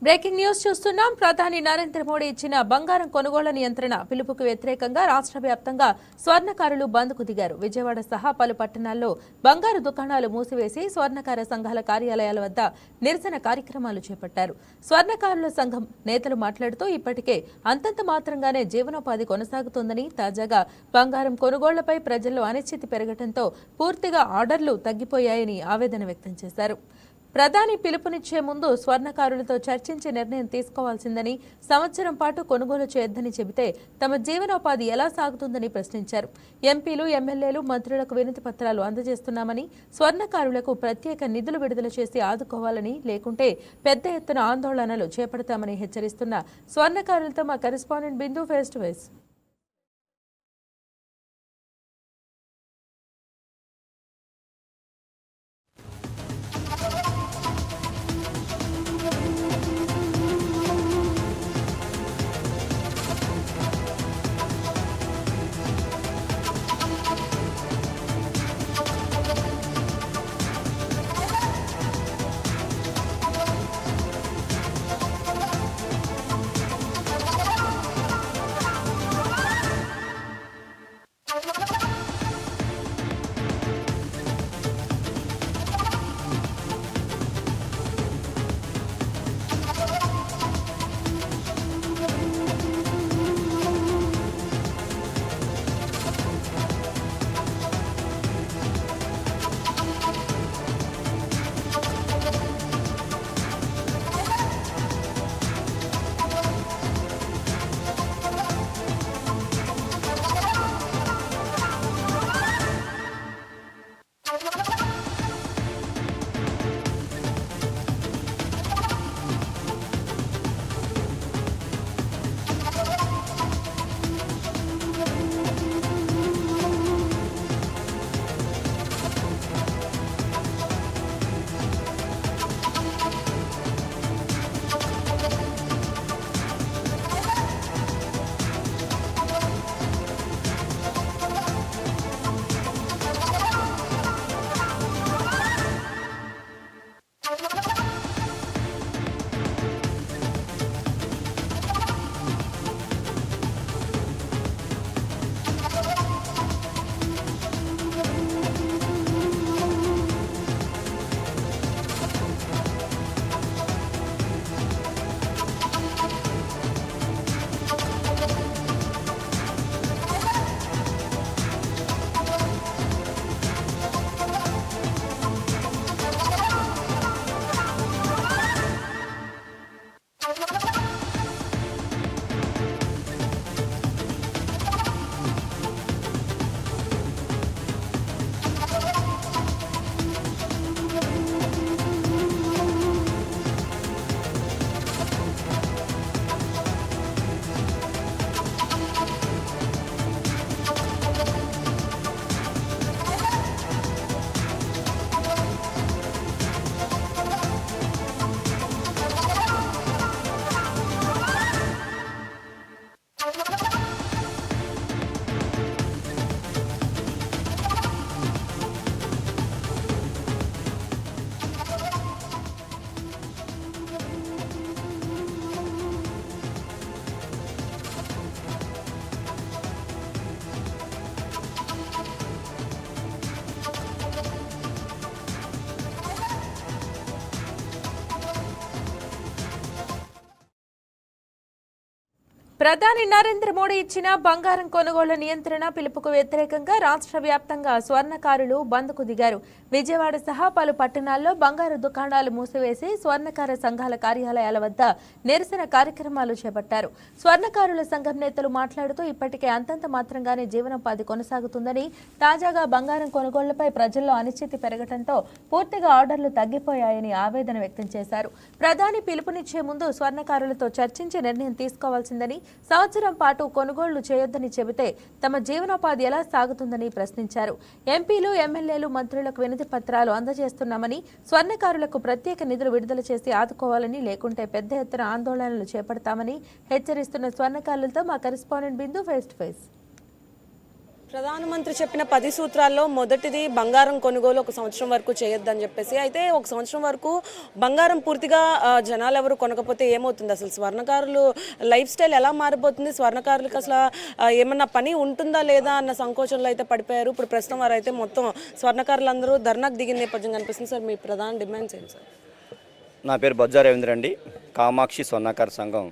Breaking news చూస్తున్నాం. ప్రధాని నరేంద్ర మోడీ ఇచ్చిన బంగారం కొనుగోళ్ల నియంత్రణ పిలుపుకు వ్యతిరేకంగా రాష్ట్ర వ్యాప్తంగా స్వర్ణకారులు బంద్కు దిగారు. విజయవాడ సహా పలు పట్టణాల్లో బంగారు దుకాణాలు మూసివేసి స్వర్ణకార సంఘాల కార్యాలయాల వద్ద నిరసన కార్యక్రమాలు చేపట్టారు. స్వర్ణకారుల సంఘం నేతలు మాట్లాడుతూ ఇప్పటికే అంతంత మాత్రంగానే జీవనోపాధి కొనసాగుతోందని, తాజాగా బంగారం కొనుగోళ్లపై ప్రజల్లో అనిశ్చితి పెరగడంతో పూర్తిగా ఆర్డర్లు తగ్గిపోయాయని ఆవేదన వ్యక్తం చేశారు. ప్రధాని పిలుపునిచ్చే ముందు స్వర్ణకారులతో చర్చించి నిర్ణయం తీసుకోవాల్సిందని, సంవత్సరం పాటు కొనుగోలు చేయొద్దని చెబితే తమ జీవనోపాధి ఎలా సాగుతుందని ప్రశ్నించారు. ఎంపీలు, ఎమ్మెల్యేలు, మంత్రులకు వినతి పత్రాలు అందజేస్తున్నామని, స్వర్ణకారులకు ప్రత్యేక నిధులు విడుదల చేసి ఆదుకోవాలని, లేకుంటే పెద్ద ఎత్తున ఆందోళనలు చేపడతామని హెచ్చరిస్తున్న స్వర్ణకారులతో మా correspondent Bindu face to face. ప్రధాని నరేంద్ర మోడీ ఇచ్చిన బంగారం కొనుగోళ్ల నియంత్రణ పిలుపుకు వ్యతిరేకంగా రాష్ట్ర వ్యాప్తంగా స్వర్ణకారులు బంద్కు దిగారు. విజయవాడ సహా పలు పట్టణాల్లో బంగారు దుకాణాలు మూసివేసి స్వర్ణకార సంఘాల కార్యాలయాల వద్ద నిరసన కార్యక్రమాలు చేపట్టారు. స్వర్ణకారుల సంఘం నేతలు మాట్లాడుతూ ఇప్పటికే అంతంత మాత్రంగానే జీవనోపాధి కొనసాగుతుందని, తాజాగా బంగారం కొనుగోళ్లపై ప్రజల్లో అనిశ్చితి పెరగడంతో పూర్తిగా ఆర్డర్లు తగ్గిపోయాయని ఆవేదన వ్యక్తం చేశారు. ప్రధాని పిలుపునిచ్చే ముందు స్వర్ణకారులతో చర్చించి నిర్ణయం తీసుకోవాల్సిందని, సంవత్సరం పాటు కొనుగోళ్లు చేయొద్దని చెబితే తమ జీవనోపాధి ఎలా సాగుతుందని ప్రశ్నించారు. ఎంపీలు, ఎమ్మెల్యేలు, మంత్రులకు వినతి పత్రాలు అందజేస్తున్నామని, స్వర్ణకారులకు ప్రత్యేక నిధులు విడుదల చేసి ఆదుకోవాలని, లేకుంటే పెద్ద ఎత్తున ఆందోళనలు చేపడతామని హెచ్చరిస్తున్న స్వర్ణకారులతో మా correspondent Bindu face to face. ప్రధానమంత్రి చెప్పిన 10 సూత్రాల్లో మొదటిది బంగారం కొనుగోలు 1 సంవత్సరం వరకు చేయొద్దని చెప్పేసి. అయితే 1 సంవత్సరం వరకు బంగారం పూర్తిగా జనాలు ఎవరు కొనకపోతే ఏమవుతుంది? అసలు స్వర్ణకారులు లైఫ్ స్టైల్ ఎలా మారిపోతుంది? స్వర్ణకారులకు అసలు ఏమన్నా పని ఉంటుందా లేదా అన్న సంకోచంలో అయితే పడిపోయారు. ఇప్పుడు ప్రస్తుతం వారు అయితే మొత్తం స్వర్ణకారులందరూ ధర్నాకు దిగిన నేపథ్యం కనిపిస్తుంది. సార్, మీ ప్రధాన డిమాండ్స్ ఏంటి సార్? నా పేరు బొజ్జా రవీంద్ర అండి. కామాక్షి స్వర్ణకార సంఘం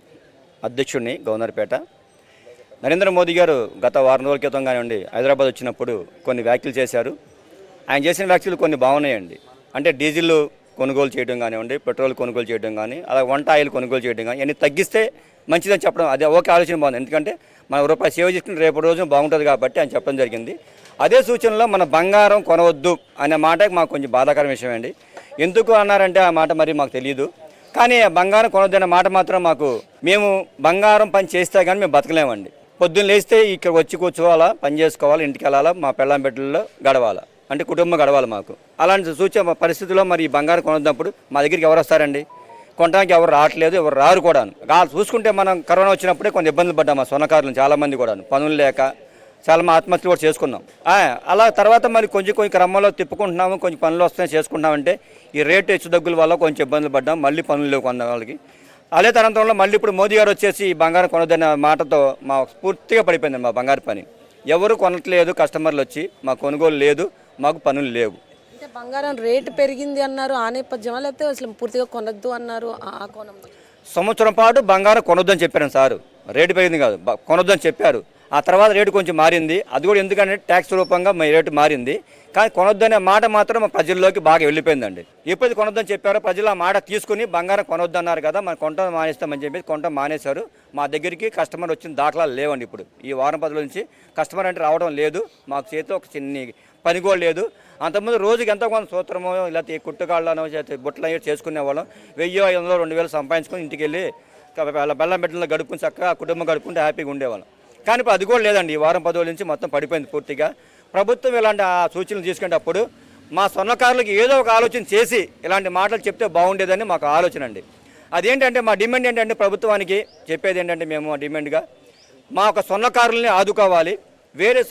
అధ్యక్షుడిని, గవర్నర్పేట. నరేంద్ర మోదీ గారు గత వారం రోజుల క్రితం కానివ్వండి హైదరాబాద్ వచ్చినప్పుడు కొన్ని వ్యాఖ్యలు చేశారు. ఆయన చేసిన వ్యాఖ్యలు కొన్ని బాగున్నాయండి. అంటే డీజిల్ కొనుగోలు చేయడం కానివ్వండి, పెట్రోల్ కొనుగోలు చేయడం కానీ, అలా వంట ఆయిల్ కొనుగోలు చేయడం కానీ ఇవన్నీ తగ్గిస్తే మంచిదని చెప్పడం, అది ఓకే ఆలోచన బాగుంది. ఎందుకంటే మనం రూపాయి సేవ్ చేసుకుని రేపు రోజున బాగుంటుంది కాబట్టి ఆయన చెప్పడం జరిగింది. అదే సూచనలో మన బంగారం కొనవద్దు అనే మాట మాకు కొంచెం బాధాకరం విషయం అండి. ఎందుకు అన్నారంటే ఆ మాట మరి మాకు తెలియదు. కానీ బంగారం కొనవద్దు అనే మాట మాత్రం మేము బంగారం పని చేస్తే కానీ మేము బతకలేమండి. పొద్దున్న లేస్తే ఇక్కడ వచ్చి కూర్చోవాలా, పని చేసుకోవాలి, ఇంటికి వెళ్ళాలా, మా పెళ్ళాం బిడ్డల్లో గడవాలా, అంటే కుటుంబం గడవాలి మాకు. అలాంటి సూచన పరిస్థితుల్లో మరి ఈ బంగారం కొనొద్దినప్పుడు మా దగ్గరికి ఎవరు వస్తారండి? కొనడానికి ఎవరు రావట్లేదు, ఎవరు రారు కూడా. చూసుకుంటే మనం కరోనా వచ్చినప్పుడే కొన్ని ఇబ్బందులు పడ్డాం మా స్వర్ణకారులు చాలామంది కూడా, పనులు లేక చాలా మా ఆత్మహత్యలు కూడా చేసుకున్నాం. అలా తర్వాత మరి కొంచెం క్రమంలో తిప్పుకుంటున్నాము, కొంచెం పనులు వస్తున్నాయి చేసుకుంటున్నామంటే ఈ రేటు హెచ్చుతగ్గుల వల్ల కొంచెం ఇబ్బందులు పడ్డాం. మళ్ళీ పనులు లేవు కొన్న వాళ్ళకి. అదే తరంతంలో మళ్ళీ ఇప్పుడు మోదీ గారు వచ్చేసి ఈ బంగారం కొనొద్దన్న మాటతో మా పూర్తిగా పడిపోయింది మా బంగారు పని. ఎవరు కొనట్లేదు, కస్టమర్లు వచ్చి మా కొనుగోలు లేదు, మాకు పనులు లేవు. అంటే బంగారం రేటు పెరిగింది అన్నారు, ఆ నేపథ్యమా లేకపోతే అసలు పూర్తిగా కొనొద్దు అన్నారు ఆ కోణంలో? సంవత్సరం పాటు బంగారం కొనొద్దని చెప్పారు సారు. రేటు పెరిగింది కాదు, కొనొద్దని చెప్పారు. ఆ తర్వాత రేటు కొంచెం మారింది. అది కూడా ఎందుకంటే ట్యాక్స్ రూపంగా రేటు మారింది. కానీ కొనొద్దనే మాట మాత్రం ప్రజల్లోకి బాగా వెళ్ళిపోయిందండి. ఎప్పుడైతే కొనొద్దని చెప్పారో ప్రజలు ఆ మాట తీసుకుని బంగారం కొనొద్దన్నారు కదా, మనం కొనడం మానేస్తామని చెప్పి కొనడం మానేశారు. మా దగ్గరికి కస్టమర్ వచ్చిన దాఖలాలు లేవండి. ఇప్పుడు ఈ వారం 10 రోజుల నుంచి కస్టమర్ అంటే రావడం లేదు. మాకు చేతిలో ఒక చిన్ని పని కూడా లేదు. అంతకుముందు రోజుకి ఎంతో కొంత సూత్రమో లేకపోతే కుట్టుకాళ్ళనో బుట్టలు అయ్యో చేసుకునే వాళ్ళం. 1000, 500, 2000 సంపాదించుకొని ఇంటికి వెళ్ళి బెల్లం బిడ్డలో గడుపుకుని చక్కగా కుటుంబం గడుపుకుంటే హ్యాపీగా ఉండేవాళ్ళం. కానీ ఇప్పుడు అది కూడా లేదండి. ఈ వారం 10 రోజుల నుంచి మొత్తం పడిపోయింది పూర్తిగా. ప్రభుత్వం ఇలాంటి సూచనలు తీసుకునేటప్పుడు మా స్వర్ణకారులకు ఏదో ఒక ఆలోచన చేసి ఇలాంటి మాటలు చెప్తే బాగుండేదని మాకు ఆలోచన అండి. అదేంటంటే మా డిమాండ్ ఏంటంటే ప్రభుత్వానికి చెప్పేది ఏంటంటే మేము డిమాండ్గా మా ఒక స్వర్ణకారుల్ని ఆదుకోవాలి. వేరే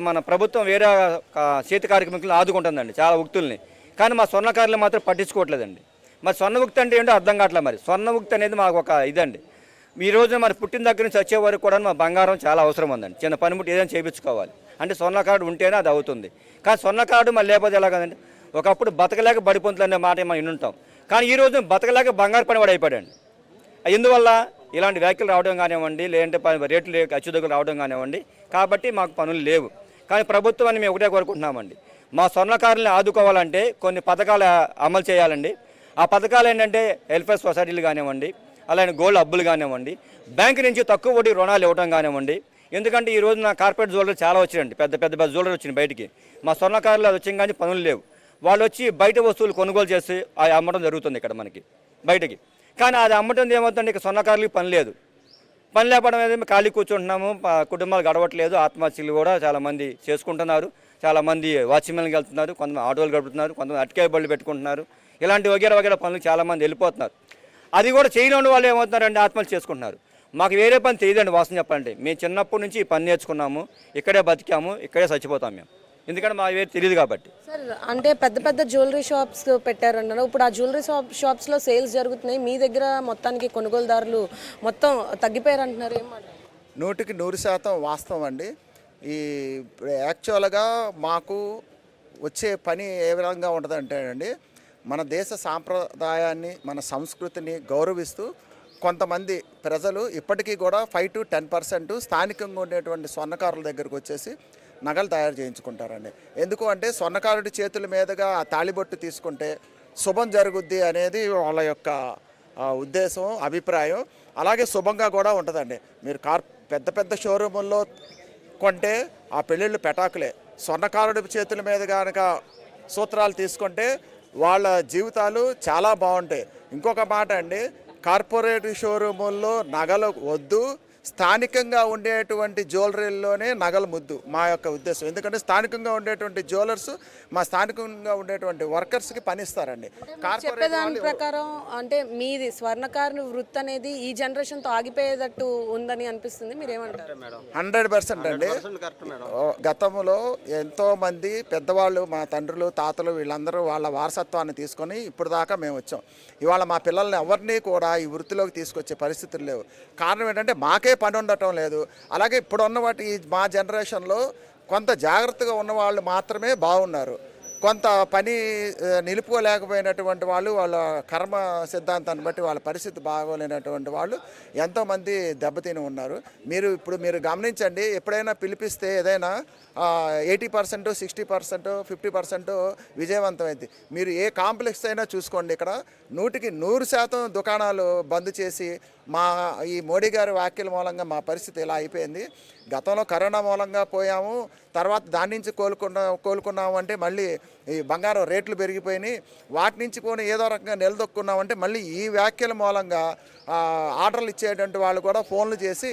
మన ప్రభుత్వం వేరే చేతి కార్యక్రమాలను ఆదుకుంటుందండి చాలా ఉక్తుల్ని. కానీ మా స్వర్ణకారులు మాత్రం పట్టించుకోవట్లేదండి. మరి స్వర్ణముక్తి అంటే ఏంటో అర్థం కావట్లేదు. మరి స్వర్ణముక్తి అనేది మాకు ఒక ఇదండి. ఈ రోజున మరి పుట్టిన దగ్గర నుంచి వచ్చే వరకు కూడా మా బంగారం చాలా అవసరం ఉందండి. చిన్న పనిముట్టి ఏదైనా చేయించుకోవాలి అంటే స్వర్ణ కార్డు ఉంటేనే అది అవుతుంది. కానీ స్వర్ణ కార్డు మళ్ళీ లేకపోతే ఎలా కదండి. ఒకప్పుడు బతకలేక బడిపొంతులు అనే మాట మనం వినుంటాం. కానీ ఈ రోజు బతకలేక బంగారు పనివాడు అయిపోయాడండి. ఎందువల్ల ఇలాంటి వ్యాఖ్యలు రావడం కానివ్వండి, లేదంటే రేట్లు అచ్చుదగ్గులు రావడం కానివ్వండి. కాబట్టి మాకు పనులు లేవు. కానీ ప్రభుత్వాన్ని మేము ఒకటే కోరుకుంటున్నామండి, మా స్వర్ణకారుల్ని ఆదుకోవాలంటే కొన్ని పథకాలు అమలు చేయాలండి. ఆ పథకాలు ఏంటంటే వెల్ఫేర్ సొసైటీలు కానివ్వండి, అలానే గోల్డ్ హబ్బులు కానివ్వండి, బ్యాంకు నుంచి తక్కువ వడ్డీ రుణాలు ఇవ్వడం కానివ్వండి. ఎందుకంటే ఈ రోజున కార్పొరేట్ జ్యువెలరీ చాలా వచ్చినాయండి, పెద్ద పెద్ద జ్యువెలరీ వచ్చింది బయటికి. మా స్వర్ణకారులు అది వచ్చింది కానీ పనులు లేవు. వాళ్ళు వచ్చి బయట వస్తువులు కొనుగోలు చేసి అది అమ్మడం జరుగుతుంది ఇక్కడ మనకి బయటకి. కానీ అది అమ్మటం ఏమవుతుంది, ఇక స్వర్ణకారులకి పని లేదు. పని లేకపోవడం ఏదైనా ఖాళీ కూర్చుంటున్నాము, కుటుంబాలు గడవట్లేదు. ఆత్మహత్యలు కూడా చాలామంది చేసుకుంటున్నారు. చాలామంది వాచ్మెన్కి వెళ్తున్నారు, కొంతమంది ఆటోలు గడుపుతున్నారు, కొంతమంది అటకాయ బళ్ళు పెట్టుకుంటున్నారు. ఇలాంటి వగేర పనులు చాలామంది వెళ్ళిపోతున్నారు. అది కూడా చేయలేని వాళ్ళు ఏమవుతున్నారంటే ఆత్మహత్య చేసుకుంటున్నారు. మాకు వేరే పని తెలియదండి. వాసన చెప్పాలంటే మేము చిన్నప్పటి నుంచి ఈ పని నేర్చుకున్నాము, ఇక్కడే బతికాము, ఇక్కడే చచ్చిపోతాం మేము. ఎందుకంటే మా వేరే తెలియదు కాబట్టి. సార్, అంటే పెద్ద పెద్ద జ్యువెలరీ షాప్స్ పెట్టారన్నారు. ఇప్పుడు ఆ జ్యువెలరీ షాప్స్లో సేల్స్ జరుగుతున్నాయి, మీ దగ్గర మొత్తానికి కొనుగోలుదారులు మొత్తం తగ్గిపోయారంటున్నారు. ఏమాట? 100% వాస్తవం అండి. ఈ యాక్చువల్గా మాకు వచ్చే పని ఏ విధంగా ఉంటుందంటే అండి, మన దేశ సాంప్రదాయాన్ని, మన సంస్కృతిని గౌరవిస్తూ కొంతమంది ప్రజలు ఇప్పటికీ కూడా 5 to 10% స్థానికంగా ఉండేటువంటి స్వర్ణకారుల దగ్గరకు వచ్చేసి నగలు తయారు చేయించుకుంటారండి. ఎందుకు అంటే స్వర్ణకారుడి చేతుల మీదుగా ఆ తాళిబొట్టు తీసుకుంటే శుభం జరుగుద్ది అనేది వాళ్ళ యొక్క ఉద్దేశం, అభిప్రాయం. అలాగే శుభంగా కూడా ఉంటుందండి. మీరు పెద్ద పెద్ద షోరూముల్లో కొంటే ఆ పెళ్ళిళ్ళు పెటాకులే. స్వర్ణకారుడి చేతుల మీద కనుక సూత్రాలు తీసుకుంటే వాళ్ళ జీవితాలు చాలా బాగుంటాయి. ఇంకొక మాట అండి, కార్పొరేట్ షోరూముల్లో నగలు వద్దు, స్థానికంగా ఉండేటువంటి జ్యువెలరీల్లోనే నగల ముద్దు మా యొక్క ఉద్దేశం. ఎందుకంటే స్థానికంగా ఉండేటువంటి జ్యువెలర్స్ మా స్థానికంగా ఉండేటువంటి వర్కర్స్కి పనిస్తారండి. చెప్పేదాని ప్రకారం అంటే మీది స్వర్ణకారుని వృత్తి అనేది ఈ జనరేషన్తో ఆగిపోయేటట్టు ఉందని అనిపిస్తుంది, మీరేమంటారు? 100% అండి. గతంలో ఎంతో మంది పెద్దవాళ్ళు, మా తండ్రులు, తాతలు, వీళ్ళందరూ వాళ్ళ వారసత్వాన్ని తీసుకొని ఇప్పుడు దాకా మేము వచ్చాం. ఇవాళ మా పిల్లల్ని ఎవరిని కూడా ఈ వృత్తిలోకి తీసుకొచ్చే పరిస్థితులు లేవు. కారణం ఏంటంటే మాకే పని ఉండటం లేదు. అలాగే ఇప్పుడు ఉన్న వాటి మా జనరేషన్లో కొంత జాగ్రత్తగా ఉన్న వాళ్ళు మాత్రమే బాగున్నారు. కొంత పని నిలుపుకోలేకపోయినటువంటి వాళ్ళు, వాళ్ళ కర్మ సిద్ధాంతాన్ని బట్టి వాళ్ళ పరిస్థితి బాగోలేనటువంటి వాళ్ళు ఎంతోమంది దెబ్బతిని ఉన్నారు. మీరు గమనించండి, ఎప్పుడైనా పిలిపిస్తే ఏదైనా 80%, 60%, 50% విజయవంతమైంది. మీరు ఏ కాంప్లెక్స్ అయినా చూసుకోండి, ఇక్కడ 100% దుకాణాలు బంద్ చేసి ఈ మోడీ గారి వ్యాఖ్యల మూలంగా మా పరిస్థితి ఇలా అయిపోయింది. గతంలో కరోనా మూలంగా పోయాము, తర్వాత దాని నుంచి కోలుకున్నాము అంటే మళ్ళీ ఈ బంగారం రేట్లు పెరిగిపోయినాయి. వాటి నుంచి పోనీ ఏదో రకంగా నిలదొక్కున్నామంటే మళ్ళీ ఈ వ్యాఖ్యల మూలంగా ఆర్డర్లు ఇచ్చేటువంటి వాళ్ళు కూడా ఫోన్లు చేసి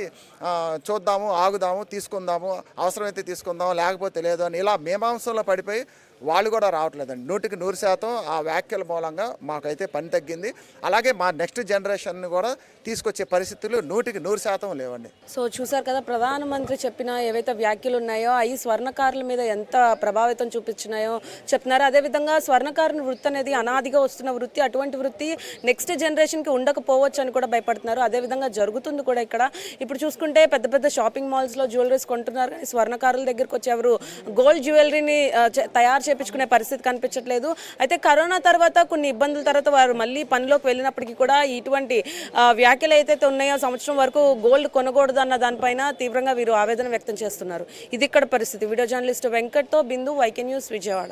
చూద్దాము, ఆగుదాము, తీసుకుందాము, అవసరమైతే తీసుకుందాము, లేకపోతే లేదు అని ఇలా మీమాంసంలో పడిపోయి వాళ్ళు కూడా రావట్లేదండి. 100% ఆ వ్యాఖ్యల మూలంగా మాకైతే పని తగ్గింది. అలాగే మా నెక్స్ట్ జనరేషన్ని కూడా తీసుకొచ్చే పరిస్థితులు 100% లేవండి. సో చూసారు కదా, ప్రధానమంత్రి చెప్పిన ఏవైతే వ్యాఖ్యలు ఉన్నాయో అవి స్వర్ణకారుల మీద ఎంత ప్రభావితం చూపించినాయో చెప్తున్నారు. అదేవిధంగా స్వర్ణకారుని వృత్తి అనేది అనాదిగా వస్తున్న వృత్తి, అటువంటి వృత్తి నెక్స్ట్ జనరేషన్కి ఉండకపోవచ్చు అని కూడా భయపడుతున్నారు. అదేవిధంగా జరుగుతుంది కూడా ఇక్కడ. ఇప్పుడు చూసుకుంటే పెద్ద పెద్ద షాపింగ్ మాల్స్లో జ్యువెలరీస్ కొంటున్నారు, కానీ స్వర్ణకారుల దగ్గరికి వచ్చి ఎవరు గోల్డ్ జ్యువెలరీని తయారు చేయించుకునే పరిస్థితి కనిపించట్లేదు. అయితే కరోనా తర్వాత కొన్ని ఇబ్బందుల తర్వాత వారు మళ్ళీ పనిలోకి వెళ్ళినప్పటికీ కూడా ఇటువంటి వ్యాఖ్యలు ఏదైతే ఉన్నాయో సంవత్సరం వరకు గోల్డ్ కొనకూడదు అన్న దానిపైన తీవ్రంగా వీరు ఆవేదన వ్యక్తం చేస్తున్నారు. ఇది ఇక్కడ పరిస్థితి. వీడియో జర్నలిస్ట్ వెంకట్తో బిందు, వైకే న్యూస్, విజయవాడ.